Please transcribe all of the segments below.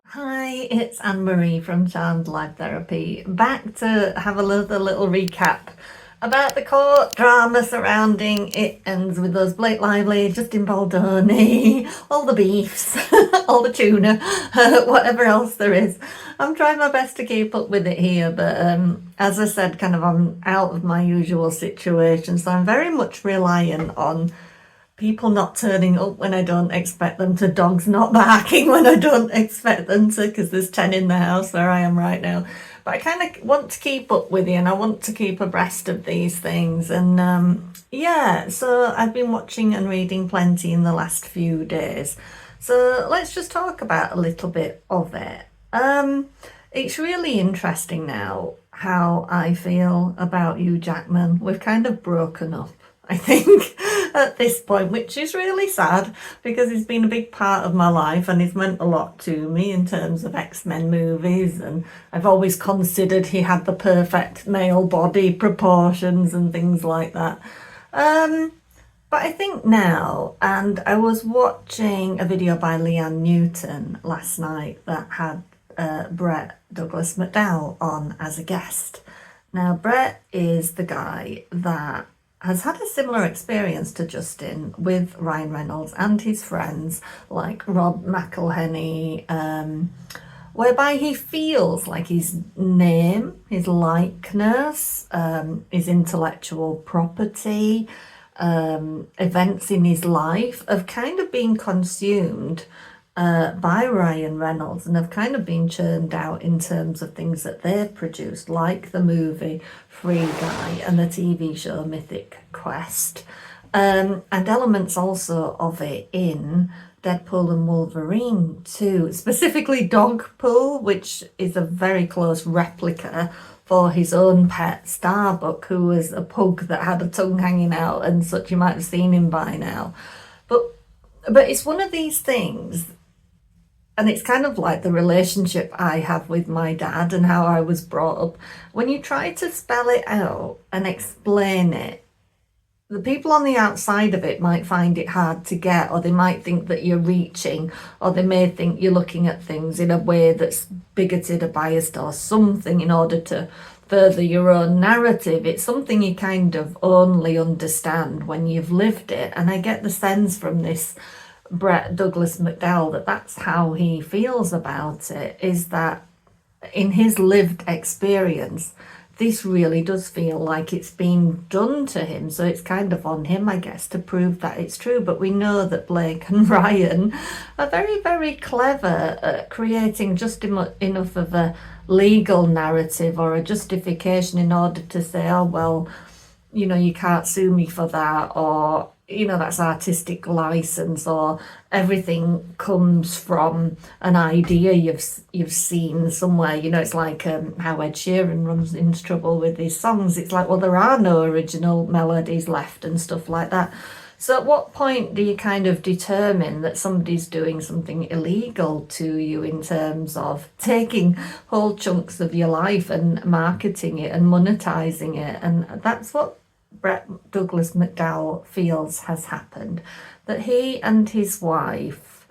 Hi, it's Anne-Marie from Charmed Live Therapy, back to have a little recap about the court drama surrounding It Ends With Us, Blake Lively, Justin Baldoni, all the beefs, all the tuna, whatever else there is. I'm trying my best to keep up with it here, but as I said, kind of I'm out of my usual situation, so I'm very much reliant on people not turning up when I don't expect them to, dogs not barking when I don't expect them to, because there's 10 in the house where I am right now. But I kind of want to keep up with you, and I want to keep abreast of these things. And yeah, so I've been watching and reading plenty in the last few days. So let's just talk about a little bit of it. It's really interesting now how I feel about Hugh Jackman. We've kind of broken up, I think, at this point, which is really sad because he's been a big part of my life and he's meant a lot to me in terms of X-Men movies, and I've always considered he had the perfect male body proportions and things like that. But I think now, and I was watching a video by Leanne Newton last night that had Brett Douglas McDowell on as a guest. Now, Brett is the guy that has had a similar experience to Justin with Ryan Reynolds and his friends like Rob McElhenney, whereby he feels like his name, his likeness, his intellectual property, events in his life have kind of been consumed by Ryan Reynolds and have kind of been churned out in terms of things that they've produced, like the movie Free Guy and the TV show Mythic Quest, and elements also of it in Deadpool and Wolverine too, specifically Dogpool, which is a very close replica for his own pet Starbuck, who was a pug that had a tongue hanging out and such. You might have seen him by now. But it's one of these things, and it's kind of like the relationship I have with my dad and how I was brought up. When you try to spell it out and explain it, the people on the outside of it might find it hard to get, or they might think that you're reaching, or they may think you're looking at things in a way that's bigoted or biased or something in order to further your own narrative. It's something you kind of only understand when you've lived it. And I get the sense from this Brett Douglas McDowell that that's how he feels about it, is that in his lived experience, this really does feel like it's been done to him. So it's kind of on him, I guess, to prove that it's true. But we know that Blake and Ryan are very, very clever at creating just enough of a legal narrative or a justification in order to say, oh, well, you can't sue me for that, or that's artistic license, or everything comes from an idea you've seen somewhere. It's like how Ed Sheeran runs into trouble with his songs. It's like, well, there are no original melodies left and stuff like that. So at what point do you kind of determine that somebody's doing something illegal to you in terms of taking whole chunks of your life and marketing it and monetizing it? And that's what Brett Douglas McDowell feels has happened, that he and his wife,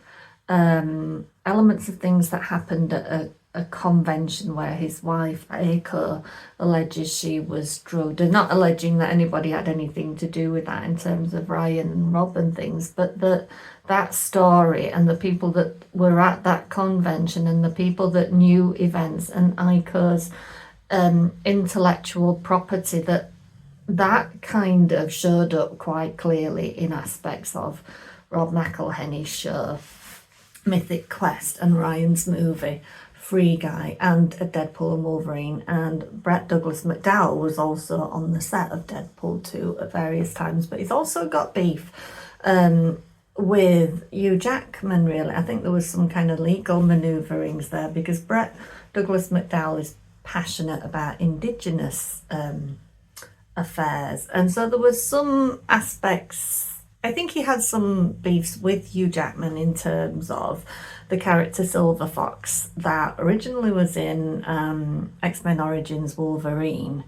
elements of things that happened at a convention where his wife, Aiko, alleges she was drugged, and not alleging that anybody had anything to do with that in terms of Ryan and Rob and things, but that story and the people that were at that convention and the people that knew events and Aiko's intellectual property, that kind of showed up quite clearly in aspects of Rob McElhenney's show Mythic Quest and Ryan's movie Free Guy and Deadpool and Wolverine. And Brett Douglas McDowell was also on the set of Deadpool 2 at various times, but he's also got beef with Hugh Jackman, really. I think there was some kind of legal manoeuvrings there because Brett Douglas McDowell is passionate about Indigenous affairs, and so there was some aspects. I think he had some beefs with Hugh Jackman in terms of the character Silver Fox that originally was in X-Men Origins Wolverine,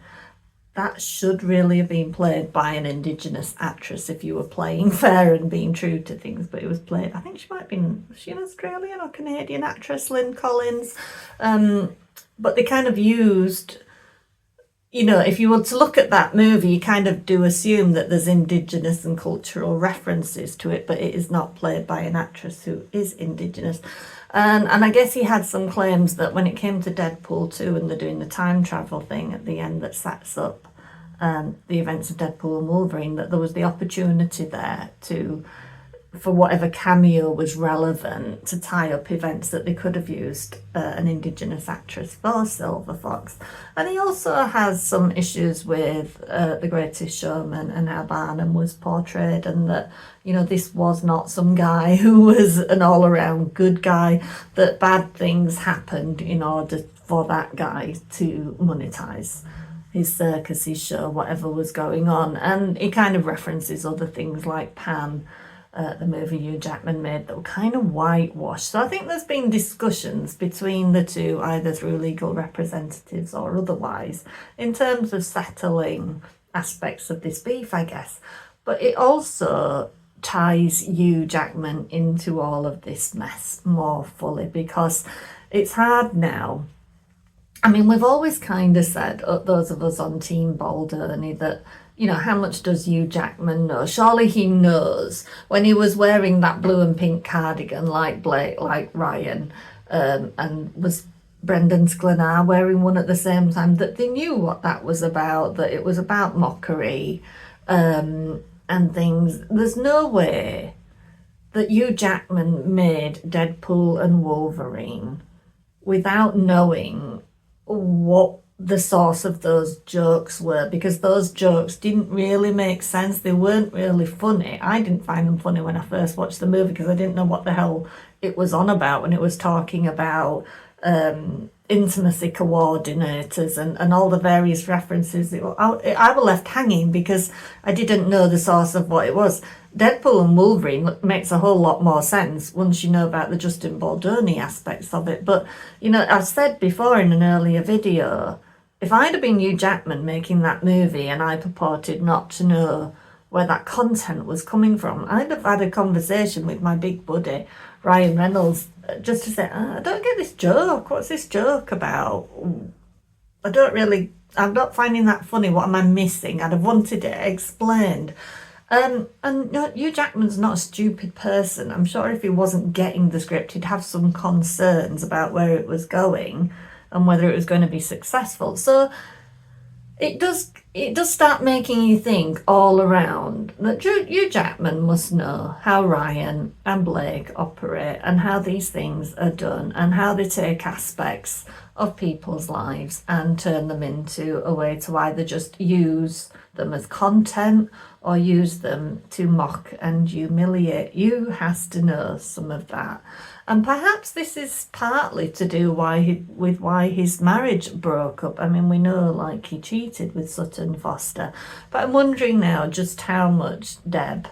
that should really have been played by an Indigenous actress if you were playing fair and being true to things, but it was played, I think she might have been, was she an Australian or Canadian actress, Lynn Collins? But they kind of used, you know, if you were to look at that movie, you kind of do assume that there's Indigenous and cultural references to it, but it is not played by an actress who is Indigenous. And I guess he had some claims that when it came to Deadpool 2 and they're doing the time travel thing at the end that sets up the events of Deadpool and Wolverine, that there was the opportunity there to, for whatever cameo was relevant, to tie up events that they could have used an Indigenous actress for Silver Fox. And he also has some issues with The Greatest Showman and how Barnum was portrayed, and that, you know, this was not some guy who was an all-around good guy, that bad things happened in order for that guy to monetize his circus, his show, whatever was going on. And he kind of references other things like Pan, the movie Hugh Jackman made, that were kind of whitewashed. So I think there's been discussions between the two, either through legal representatives or otherwise, in terms of settling aspects of this beef, I guess. But it also ties Hugh Jackman into all of this mess more fully, because it's hard now. I mean, we've always kind of said, those of us on Team Baldoni, that, you know, how much does Hugh Jackman know? Surely he knows when he was wearing that blue and pink cardigan like Blake, like Ryan, and was Brendan Sklenar wearing one at the same time, that they knew what that was about, that it was about mockery and things. There's no way that Hugh Jackman made Deadpool and Wolverine without knowing what the source of those jokes were, because those jokes didn't really make sense. They weren't really funny. I didn't find them funny when I first watched the movie, because I didn't know what the hell it was on about when it was talking about intimacy coordinators and all the various references. I was left hanging because I didn't know the source of what it was. Deadpool and Wolverine makes a whole lot more sense once you know about the Justin Baldoni aspects of it. But, you know, I've said before in an earlier video, if I'd have been Hugh Jackman making that movie and I purported not to know where that content was coming from, I'd have had a conversation with my big buddy, Ryan Reynolds, just to say, I don't get this joke. What's this joke about? I'm not finding that funny. What am I missing? I'd have wanted it explained. And you know, Hugh Jackman's not a stupid person. I'm sure if he wasn't getting the script, he'd have some concerns about where it was going and whether it was going to be successful. So it does start making you think all around that Hugh Jackman must know how Ryan and Blake operate and how these things are done and how they take aspects of people's lives and turn them into a way to either just use them as content or use them to mock and humiliate. You has to know some of that. And perhaps this is partly to do with why his marriage broke up. I mean, we know, like, he cheated with Sutton Foster. But I'm wondering now just how much Deb,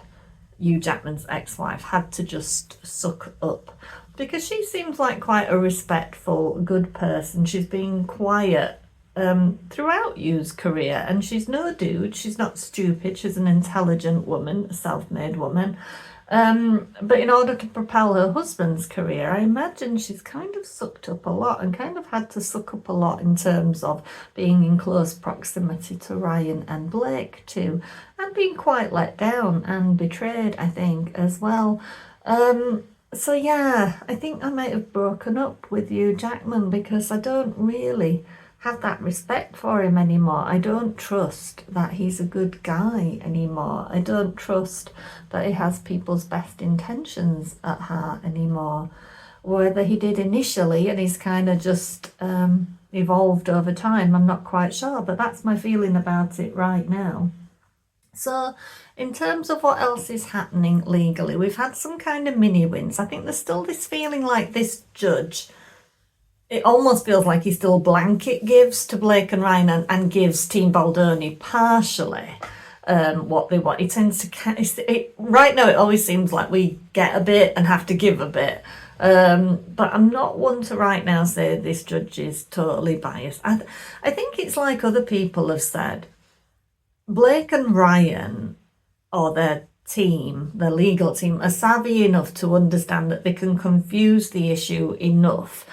Hugh Jackman's ex-wife, had to just suck up. Because she seems like quite a respectful, good person. She's been quiet throughout Hugh's career. And she's no dude. She's not stupid. She's an intelligent woman, a self-made woman. But in order to propel her husband's career, I imagine she's kind of sucked up a lot and kind of had to suck up a lot in terms of being in close proximity to Ryan and Blake too, and being quite let down and betrayed, I think, as well. So yeah, I think I might have broken up with Hugh Jackman because I don't really have that respect for him anymore. I don't trust that he's a good guy anymore. I don't trust that he has people's best intentions at heart anymore. Whether he did initially and he's kind of just evolved over time, I'm not quite sure, but that's my feeling about it right now. So in terms of what else is happening legally, we've had some kind of mini wins. I think there's still this feeling like this judge, it almost feels like he still blanket gives to Blake and Ryan and gives Team Baldoni partially what they want. He tends to, right now it always seems like we get a bit and have to give a bit. But I'm not one to right now say this judge is totally biased. I think it's like other people have said. Blake and Ryan, or their team, their legal team, are savvy enough to understand that they can confuse the issue enough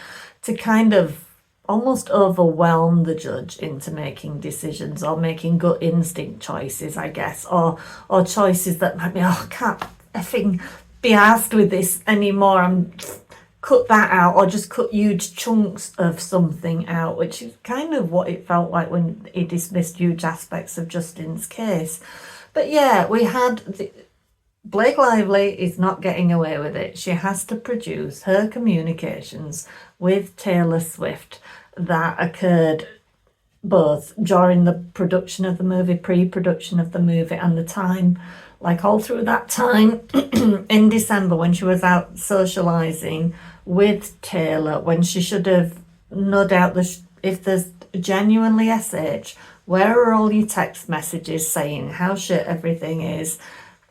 to kind of almost overwhelm the judge into making decisions or making gut instinct choices, I guess, or choices that might be, oh, I can't effing be asked with this anymore. Cut that out, or just cut huge chunks of something out, which is kind of what it felt like when he dismissed huge aspects of Justin's case. But yeah, we had Blake Lively is not getting away with it. She has to produce her communications with Taylor Swift that occurred both during the production of the movie, pre-production of the movie, and the time, like all through that time in December when she was out socialising with Taylor, when she should have, no doubt, if there's genuinely SH, where are all your text messages saying how shit everything is,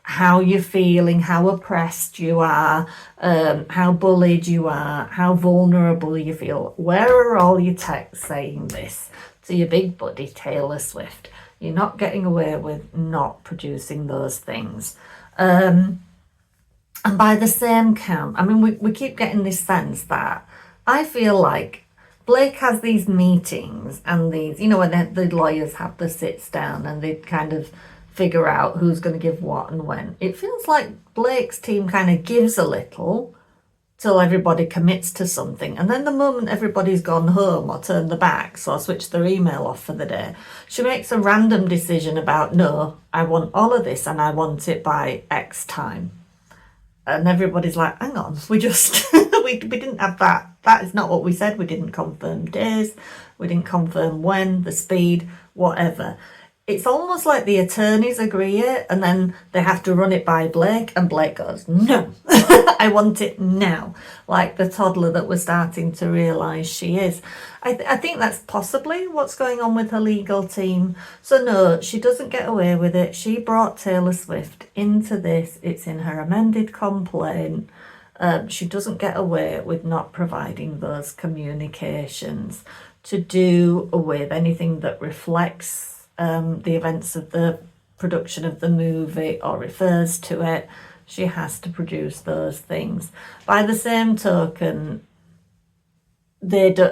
how you're feeling, how oppressed you are, how bullied you are, how vulnerable you feel? Where are all your texts saying this to your big buddy Taylor Swift? You're not getting away with not producing those things. And by the same count, I mean, we keep getting this sense that I feel like Blake has these meetings and these, when the lawyers have the sits down and they kind of figure out who's going to give what and when. It feels like Blake's team kind of gives a little till everybody commits to something. And then the moment everybody's gone home or turned their backs or switched their email off for the day, she makes a random decision about, no, I want all of this and I want it by X time. And everybody's like, hang on, we just, we didn't have that. That is not what we said. We didn't confirm days. We didn't confirm when, the speed, whatever. It's almost like the attorneys agree it and then they have to run it by Blake and Blake goes, no, I want it now. Like the toddler that we're starting to realise she is. I think that's possibly what's going on with her legal team. So no, she doesn't get away with it. She brought Taylor Swift into this. It's in her amended complaint. She doesn't get away with not providing those communications to do with anything that reflects the events of the production of the movie or refers to it. She has to produce those things. By the same token, they do,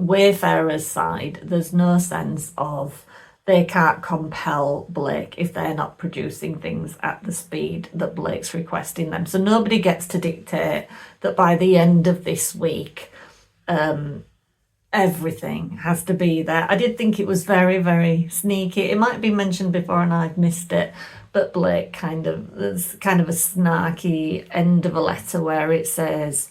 Wayfarer's side, there's no sense of they can't compel Blake if they're not producing things at the speed that Blake's requesting them. So nobody gets to dictate that by the end of this week, everything has to be there. I did think it was very, very sneaky. It might have been mentioned before and I've missed it, but Blake there's kind of a snarky end of a letter where it says,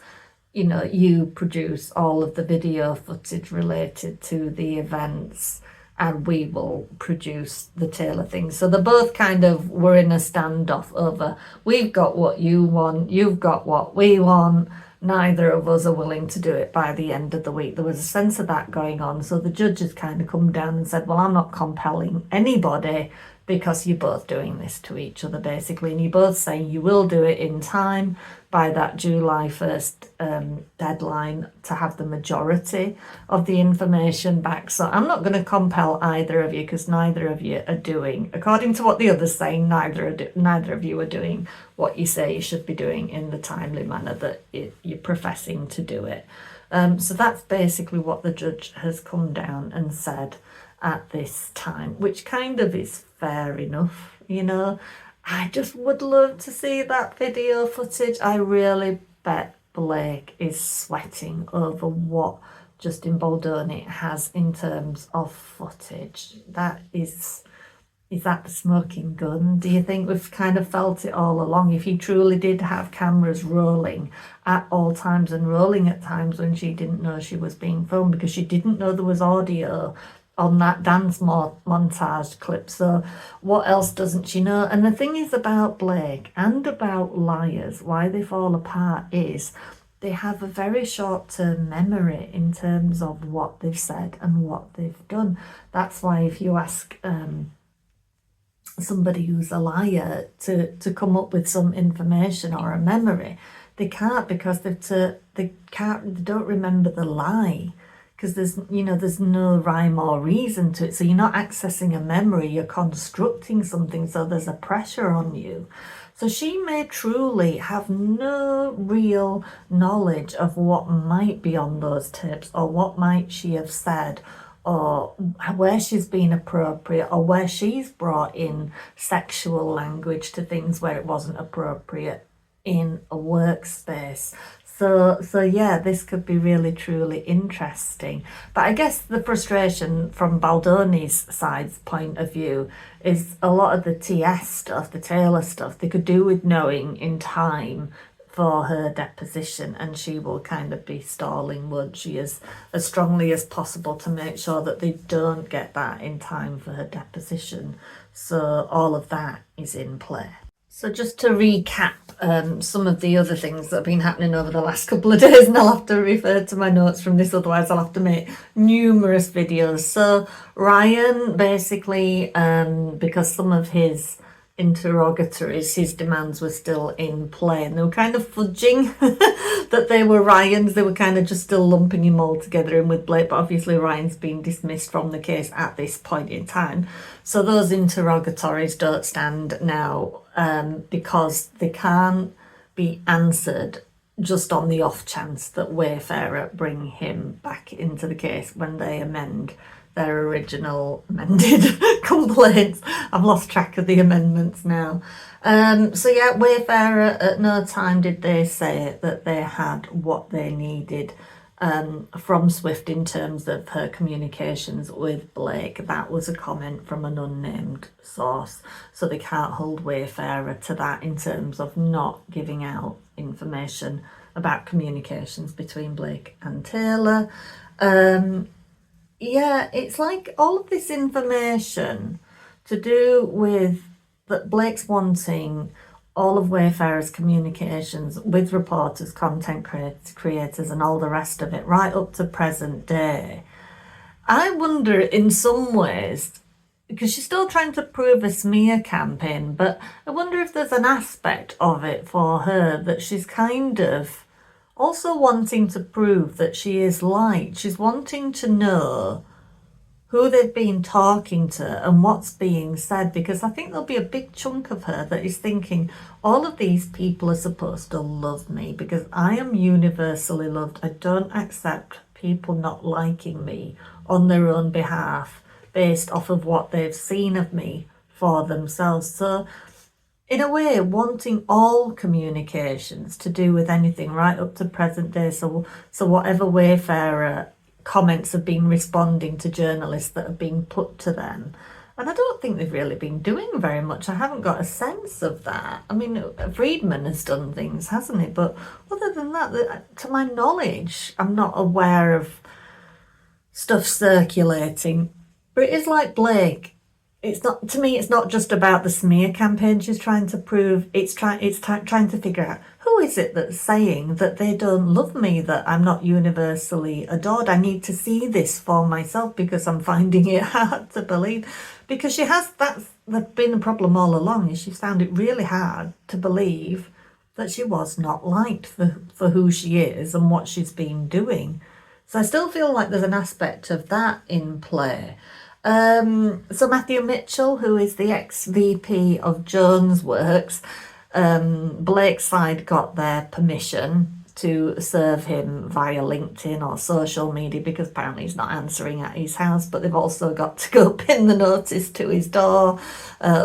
you produce all of the video footage related to the events and we will produce the Taylor thing. So they both kind of were in a standoff over, we've got what you want, you've got what we want. Neither of us are willing to do it by the end of the week. There was a sense of that going on. So the judge has kind of come down and said, well, I'm not compelling anybody because you're both doing this to each other, basically. And you're both saying you will do it in time by that July 1st deadline to have the majority of the information back. So I'm not going to compel either of you because neither of you are doing, according to what the other's saying, neither of you are doing what you say you should be doing in the timely manner that you're professing to do it. So that's basically what the judge has come down and said at this time, which kind of is fair enough, I just would love to see that video footage. I really bet Blake is sweating over what Justin Baldoni has in terms of footage. Is that the smoking gun? Do you think we've kind of felt it all along? If he truly did have cameras rolling at all times and rolling at times when she didn't know she was being filmed because she didn't know there was audio on that dance montage clip. So what else doesn't she know? And the thing is about Blake and about liars, why they fall apart is they have a very short-term memory in terms of what they've said and what they've done. That's why if you ask somebody who's a liar to come up with some information or a memory, they can't because they don't remember the lie. because there's no rhyme or reason to it. So you're not accessing a memory, you're constructing something, so there's a pressure on you. So she may truly have no real knowledge of what might be on those tapes, or what might she have said, or where she's been appropriate, or where she's brought in sexual language to things where it wasn't appropriate in a workspace. So yeah, this could be really truly interesting. But I guess the frustration from Baldoni's side's point of view is a lot of the TS stuff, the Taylor stuff, they could do with knowing in time for her deposition, and she will kind of be stalling, won't she, as strongly as possible to make sure that they don't get that in time for her deposition. So all of that is in play. So just to recap some of the other things that have been happening over the last couple of days, and I'll have to refer to my notes from this, otherwise I'll have to make numerous videos. So Ryan basically, because some of his interrogatories, his demands were still in play, and they were kind of fudging that they were Ryan's. They were kind of just still lumping him all together in with Blake, but obviously Ryan's been dismissed from the case at this point in time. So those interrogatories don't stand now, because they can't be answered just on the off chance that Wayfarer bring him back into the case when they amend their original amended complaints. I've lost track of the amendments now. So yeah, Wayfarer, at no time did they say that they had what they needed from Swift in terms of her communications with Blake. That was a comment from an unnamed source, so they can't hold Wayfarer to that in terms of not giving out information about communications between Blake and Taylor. Yeah, it's like all of this information to do with that Blake's wanting all of Wayfarer's communications with reporters, content creators, and all the rest of it, right up to present day. I wonder in some ways, because she's still trying to prove a smear campaign, but I wonder if there's an aspect of it for her that she's kind of also wanting to prove that she is liked. She's wanting to know who they've been talking to and what's being said, because I think there'll be a big chunk of her that is thinking all of these people are supposed to love me because I am universally loved. I don't accept people not liking me on their own behalf based off of what they've seen of me for themselves. So in a way, wanting all communications to do with anything right up to present day. So whatever Wayfarer comments have been responding to journalists that have been put to them. And I don't think they've really been doing very much. I haven't got a sense of that. I mean, Friedman has done things, hasn't he? But other than that, to my knowledge, I'm not aware of stuff circulating. But it is like Blake. It's not, to me, it's not just about the smear campaign she's trying to prove. It's trying to figure out who is it that's saying that they don't love me, that I'm not universally adored. I need to see this for myself because I'm finding it hard to believe. Because that's been the problem all along, is she's found it really hard to believe that she was not liked for who she is and what she's been doing. So I still feel like there's an aspect of that in play. So Matthew Mitchell, who is the ex-VP of Jones Works, Blake's side got their permission to serve him via LinkedIn or social media because apparently he's not answering at his house, but they've also got to go pin the notice to his door,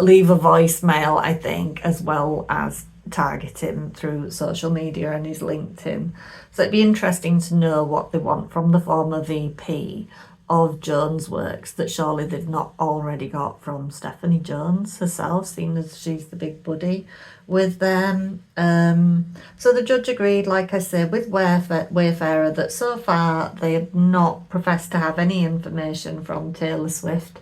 leave a voicemail, I think, as well as target him through social media and his LinkedIn. So it'd be interesting to know what they want from the former VP of Jones Works that surely they've not already got from Stephanie Jones herself, seeing as she's the big buddy with them. So the judge agreed, like I said, with Wayfarer that so far they have not professed to have any information from Taylor Swift.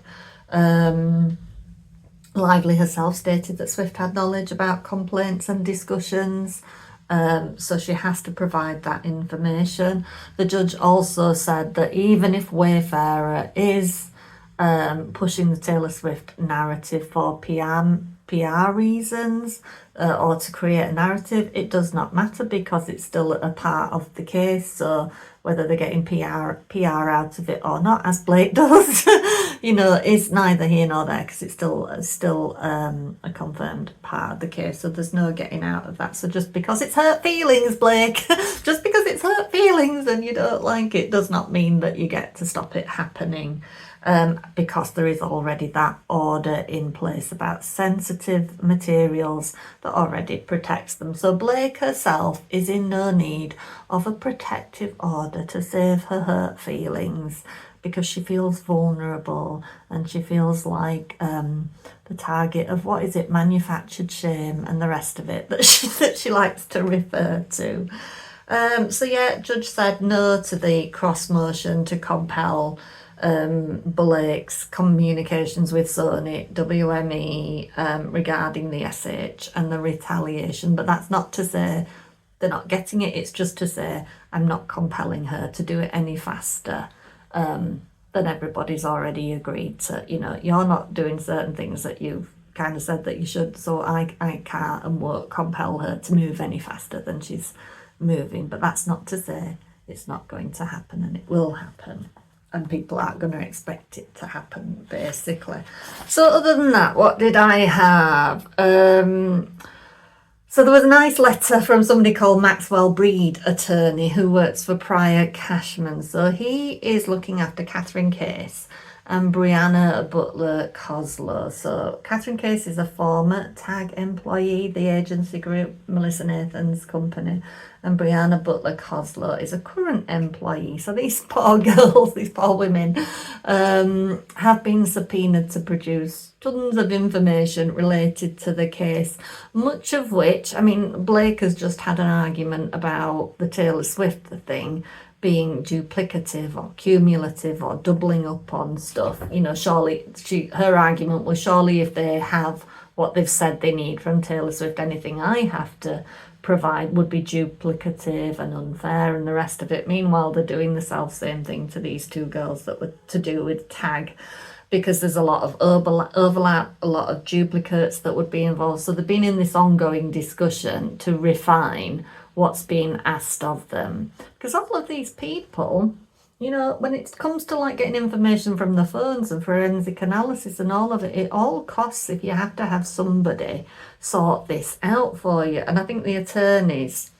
Lively herself stated that Swift had knowledge about complaints and discussions. So she has to provide that information. The judge also said that even if Wayfarer is pushing the Taylor Swift narrative for PR reasons or to create a narrative, it does not matter because it's still a part of the case. So whether they're getting PR out of it or not, as Blake does, is neither here nor there, because it's still a confirmed part of the case. So there's no getting out of that. So just because it's hurt feelings, Blake, just because it's hurt feelings and you don't like it, does not mean that you get to stop it happening. Because there is already that order in place about sensitive materials that already protects them. So Blake herself is in no need of a protective order to save her hurt feelings, because she feels vulnerable and she feels like the target of, manufactured shame and the rest of it that she likes to refer to. So yeah, judge said no to the cross motion to compel Blake's communications with Sony WME regarding the SH and the retaliation. But that's not to say they're not getting it, it's just to say I'm not compelling her to do it any faster than everybody's already agreed to. You're not doing certain things that you've kind of said that you should, so I can't and won't compel her to move any faster than she's moving. But that's not to say it's not going to happen, and it will happen. And people aren't going to expect it to happen, basically. So other than that, what did I have? So there was a nice letter from somebody called Maxwell Breed, attorney, who works for Pryor Cashman. So he is looking after Catherine Case and Brianna Butler Coslow. So Catherine Case is a former TAG employee, the agency group, Melissa Nathan's company, and Brianna Butler Coslow is a current employee. So these poor girls, these poor women, have been subpoenaed to produce tons of information related to the case, much of which, Blake has just had an argument about the Taylor Swift thing being duplicative or cumulative or doubling up on stuff. Surely her argument was, surely if they have what they've said they need from Taylor Swift, anything I have to provide would be duplicative and unfair and the rest of it. Meanwhile, they're doing the same thing to these two girls that were to do with TAG, because there's a lot of overlap, a lot of duplicates that would be involved. So they've been in this ongoing discussion to refine what's being asked of them. Because all of these people, when it comes to getting information from the phones and forensic analysis and all of it, it all costs if you have to have somebody sort this out for you. And I think the attorneys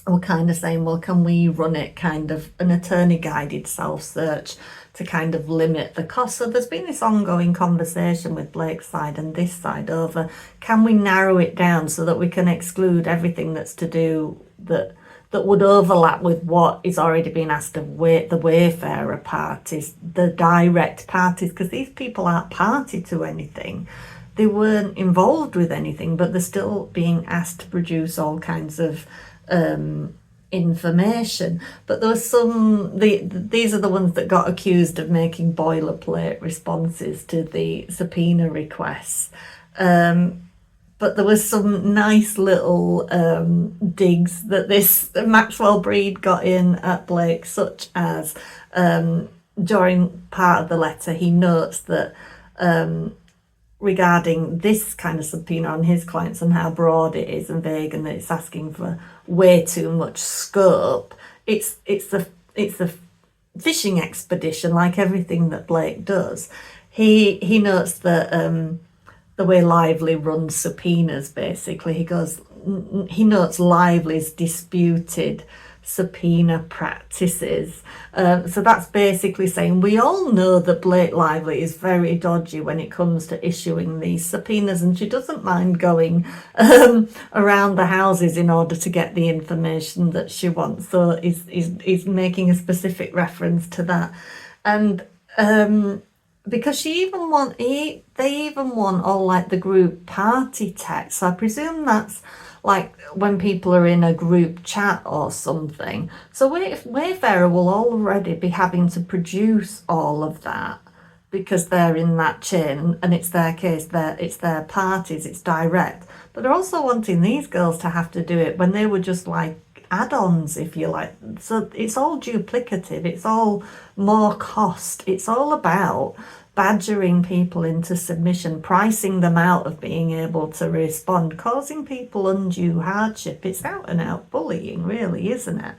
were kind of saying, well, can we run it kind of an attorney guided self-search to kind of limit the cost? So there's been this ongoing conversation with Blake's side and this side over, can we narrow it down so that we can exclude everything that's to do that would overlap with what is already being asked of the Wayfarer parties, the direct parties, because these people aren't party to anything. They weren't involved with anything, but they're still being asked to produce all kinds of information. But there was these are the ones that got accused of making boilerplate responses to the subpoena requests. But there was some nice little digs that this Maxwell Breed got in at Blake, such as during part of the letter, he notes that regarding this kind of subpoena on his clients and how broad it is and vague, and that it's asking for way too much scope. It's a fishing expedition, like everything that Blake does. He notes that the way Lively runs subpoenas, basically, he notes Lively's disputed subpoena practices. So that's basically saying we all know that Blake Lively is very dodgy when it comes to issuing these subpoenas, and she doesn't mind going around the houses in order to get the information that she wants. So he's making a specific reference to that. And because they even want all the group party text. So I presume that's when people are in a group chat or something. So Wayfarer will already be having to produce all of that because they're in that chain and it's their case, it's their parties, it's direct. But they're also wanting these girls to have to do it when they were just add-ons, if you like. So it's all duplicative, it's all more cost, it's all about badgering people into submission, pricing them out of being able to respond, causing people undue hardship. It's out and out bullying, really, isn't it?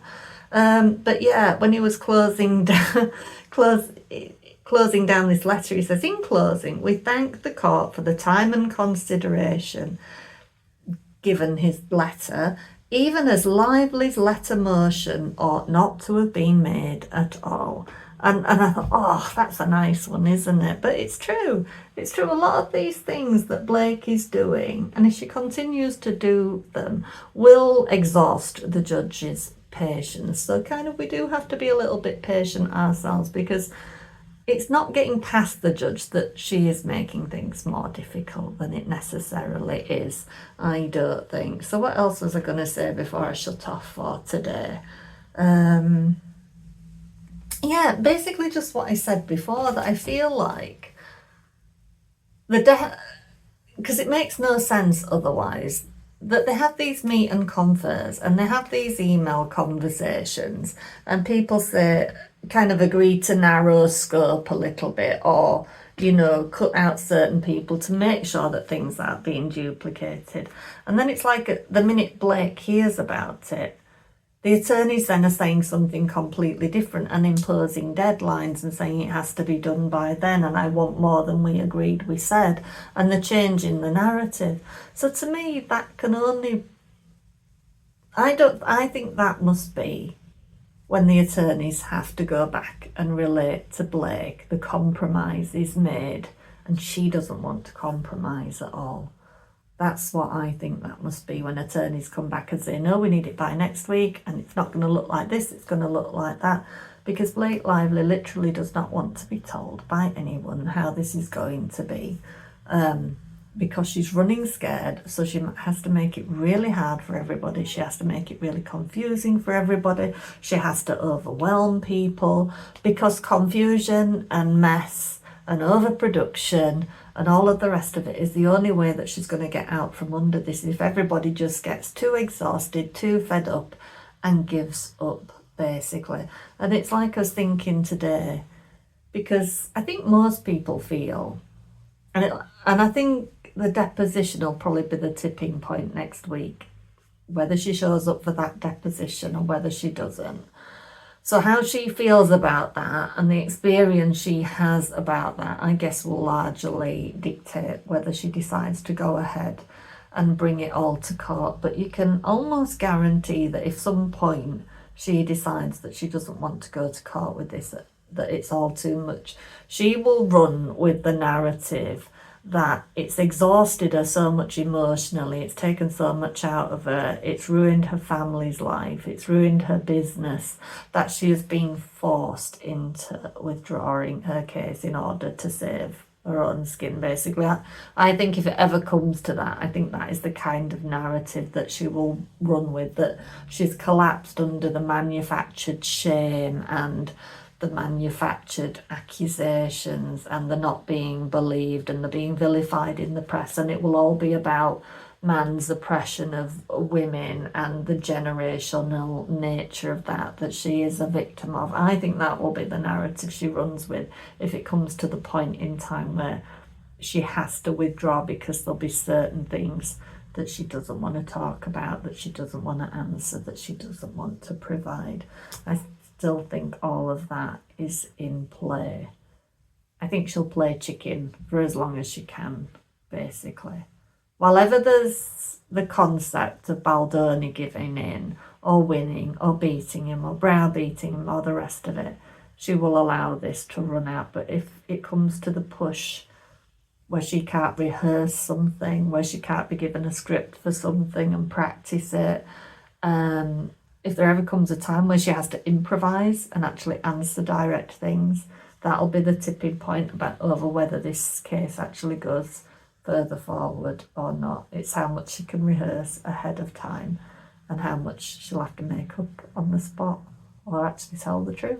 But yeah, when he was closing down, closing down this letter, he says, in closing, we thank the court for the time and consideration given his letter, even as Lively's letter motion ought not to have been made at all. And I thought, oh, that's a nice one, isn't it? But it's true. It's true. A lot of these things that Blake is doing, and if she continues to do them, will exhaust the judge's patience. So kind of we do have to be a little bit patient ourselves, because it's not getting past the judge that she is making things more difficult than it necessarily is, I don't think. So what else was I going to say before I shut off for today? Yeah, basically just what I said before, that I feel like because it makes no sense otherwise, that they have these meet and confers and they have these email conversations, and people say, kind of agree to narrow scope a little bit, or, you know, cut out certain people to make sure that things aren't being duplicated. And then it's like the minute Blake hears about it, the attorneys then are saying something completely different and imposing deadlines and saying it has to be done by then, and I want more than we agreed we said, and they're changing the narrative. So to me, that can only... I think that must be when the attorneys have to go back and relate to Blake the compromise is made, and she doesn't want to compromise at all. That's what I think that must be, when attorneys come back and say, no, we need it by next week, and it's not going to look like this, it's going to look like that. Because Blake Lively literally does not want to be told by anyone how this is going to be. Because she's running scared, so she has to make it really hard for everybody. She has to make it really confusing for everybody. She has to overwhelm people, because confusion and mess and overproduction and all of the rest of it is the only way that she's going to get out from under this, if everybody just gets too exhausted, too fed up, and gives up, basically. And it's like I was thinking today, because I think most people feel, and I think the deposition will probably be the tipping point next week, whether she shows up for that deposition or whether she doesn't. So how she feels about that and the experience she has about that, I guess, will largely dictate whether she decides to go ahead and bring it all to court. But you can almost guarantee that if some point she decides that she doesn't want to go to court with this, that it's all too much, she will run with the narrative that it's exhausted her so much emotionally, it's taken so much out of her, it's ruined her family's life, it's ruined her business, that she has been forced into withdrawing her case in order to save her own skin, basically. I think if it ever comes to that, I think that is the kind of narrative that she will run with, that she's collapsed under the manufactured shame and the manufactured accusations and the not being believed and the being vilified in the press, and it will all be about man's oppression of women and the generational nature of that she is a victim of. I think that will be the narrative she runs with if it comes to the point in time where she has to withdraw, because there'll be certain things that she doesn't want to talk about, that she doesn't want to answer, that she doesn't want to provide. I still think all of that is in play. I think she'll play chicken for as long as she can, basically. While ever there's the concept of Baldoni giving in, or winning, or beating him, or browbeating him, or the rest of it, she will allow this to run out. But if it comes to the push where she can't rehearse something, where she can't be given a script for something and practice it, if there ever comes a time where she has to improvise and actually answer direct things, that'll be the tipping point over whether this case actually goes further forward or not. It's how much she can rehearse ahead of time and how much she'll have to make up on the spot or actually tell the truth.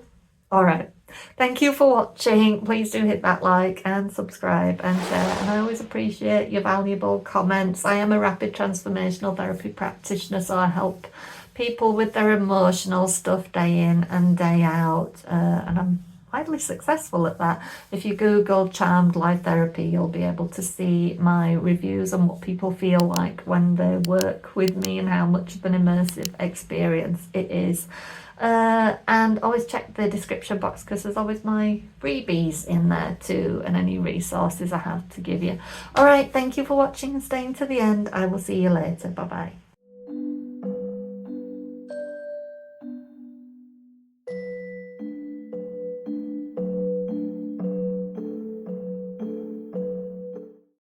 All right. Thank you for watching. Please do hit that like and subscribe and share. And I always appreciate your valuable comments. I am a rapid transformational therapy practitioner, so I help people with their emotional stuff day in and day out. And I'm widely successful at that. If you Google Charmed Live Therapy, you'll be able to see my reviews on what people feel like when they work with me and how much of an immersive experience it is. And always check the description box because there's always my freebies in there too, and any resources I have to give you. All right, thank you for watching and staying to the end. I will see you later. Bye bye.